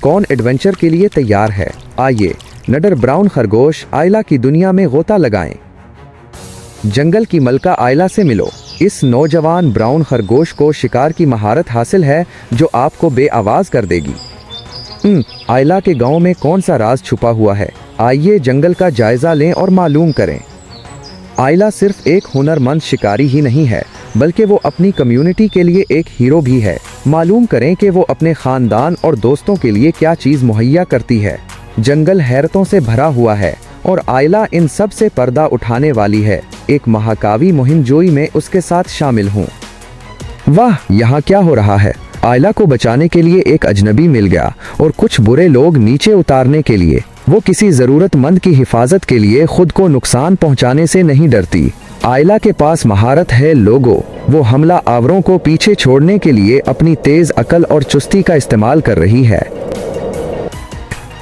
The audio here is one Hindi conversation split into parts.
कौन एडवेंचर के लिए तैयार है? आइए नडर ब्राउन खरगोश आयला की दुनिया में गोता लगाएं। जंगल की मलका आयला से मिलो। इस नौजवान ब्राउन खरगोश को शिकार की महारत हासिल है जो आपको बेआवाज कर देगी। आयला के गांव में कौन सा राज छुपा हुआ है? आइए जंगल का जायजा लें और मालूम करें। आयला सिर्फ एक हुनरमंद शिकारी ही नहीं है, बल्कि वो अपनी कम्युनिटी के लिए एक हीरो भी है। मालूम करें कि वो अपने खानदान और दोस्तों के लिए क्या चीज़ मुहैया करती है। जंगल हैरतों से भरा हुआ है और आयला इन सब से पर्दा उठाने वाली है। एक महाकावी मुहिम जोई में उसके साथ शामिल हूँ। वाह, यहाँ क्या हो रहा है? आयला को बचाने के लिए एक अजनबी मिल गया और कुछ बुरे लोग नीचे उतारने के लिए। वो किसी जरूरतमंद की हिफाजत के लिए खुद को नुकसान पहुंचाने से नहीं डरती। आयला के पास महारत है लोगो। वो हमला आवरों को पीछे छोड़ने के लिए अपनी तेज अकल और चुस्ती का इस्तेमाल कर रही है।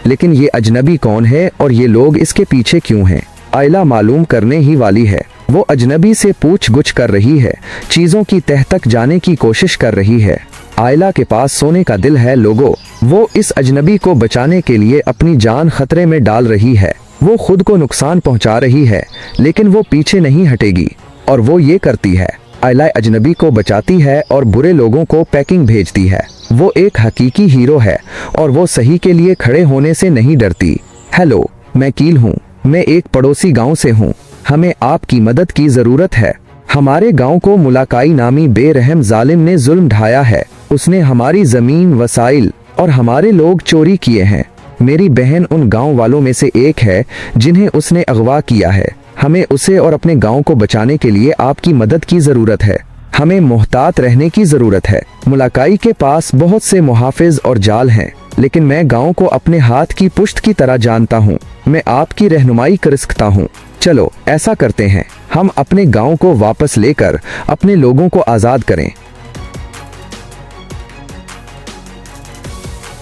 लेकिन ये अजनबी कौन है और ये लोग इसके पीछे क्यों हैं? आयला मालूम करने ही वाली है। वो अजनबी से पूछ गुछ कर रही है, चीजों की तह तक जाने की कोशिश कर रही है। आयला के पास सोने का दिल है लोगो। वो इस अजनबी को बचाने के लिए अपनी जान खतरे में डाल रही है। वो खुद को नुकसान पहुंचा रही है, लेकिन वो पीछे नहीं हटेगी और वो ये करती है। आयला अजनबी को बचाती है और बुरे लोगों को पैकिंग भेजती है। वो एक हकीकी हीरो है और वो सही के लिए खड़े होने से नहीं डरती। हेलो, मैं कील हूँ। मैं एक पड़ोसी गांव से हूँ। हमें आपकी मदद की जरूरत है। हमारे गांव को मुलाकाई नामी बेरहम जालिम ने जुल्म ढाया है। उसने हमारी जमीन, वसाइल और हमारे लोग चोरी किए हैं। मेरी बहन उन गांव वालों में से एक है जिन्हें उसने अगवा किया है। हमें उसे और अपने गांव को बचाने के लिए आपकी मदद की जरूरत है। हमें मोहतात रहने की जरूरत है। मुलाकाई के पास बहुत से मुहाफिज और जाल हैं, लेकिन मैं गांव को अपने हाथ की पुश्त की तरह जानता हूं। मैं आपकी रहनुमाई कर सकता हूं। चलो ऐसा करते हैं, हम अपने गांव को वापस लेकर अपने लोगों को आज़ाद करें।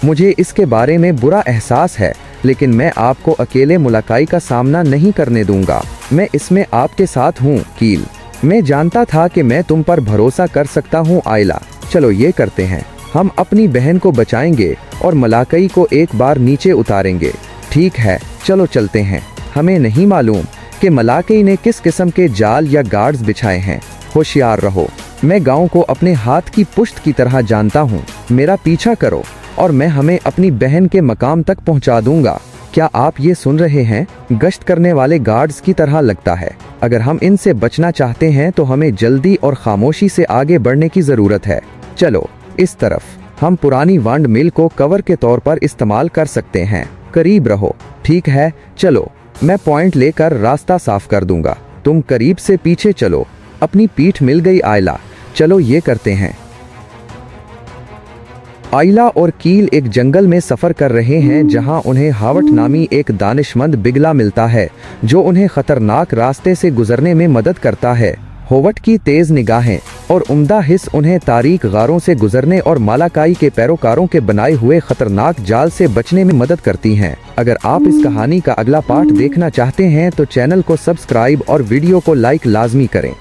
मुझे इसके बारे में बुरा एहसास है, लेकिन मैं आपको अकेले मुलाकाई का सामना नहीं करने दूंगा। मैं इसमें आपके साथ हूँ कील। मैं जानता था कि मैं तुम पर भरोसा कर सकता हूँ आयला। चलो ये करते हैं, हम अपनी बहन को बचाएंगे और मलाकई को एक बार नीचे उतारेंगे। ठीक है, चलो चलते हैं। हमें नहीं मालूम कि मलाकई ने किस किस्म के जाल या गार्ड्स बिछाए हैं। होशियार रहो। मैं गांव को अपने हाथ की पुश्त की तरह जानता हूँ। मेरा पीछा करो और मैं हमें अपनी बहन के मकाम तक पहुँचा दूंगा। क्या आप ये सुन रहे हैं? गश्त करने वाले गार्ड्स की तरह लगता है। अगर हम इनसे बचना चाहते हैं तो हमें जल्दी और खामोशी से आगे बढ़ने की जरूरत है। चलो इस तरफ। हम पुरानी वांड मिल को कवर के तौर पर इस्तेमाल कर सकते हैं। करीब रहो। ठीक है, चलो मैं पॉइंट लेकर रास्ता साफ कर दूंगा। तुम करीब से पीछे चलो। अपनी पीठ मिल गई आयला। चलो ये करते हैं। आयला और कील एक जंगल में सफर कर रहे हैं जहां उन्हें हावट नामी एक दानिशमंद बिगला मिलता है जो उन्हें खतरनाक रास्ते से गुजरने में मदद करता है। होवट की तेज निगाहें और उम्दा हिस्स उन्हें तारीक गारों से गुजरने और मालाकाई के पैरोकारों के बनाए हुए खतरनाक जाल से बचने में मदद करती हैं। अगर आप इस कहानी का अगला पार्ट देखना चाहते हैं तो चैनल को सब्सक्राइब और वीडियो को लाइक लाजमी करें।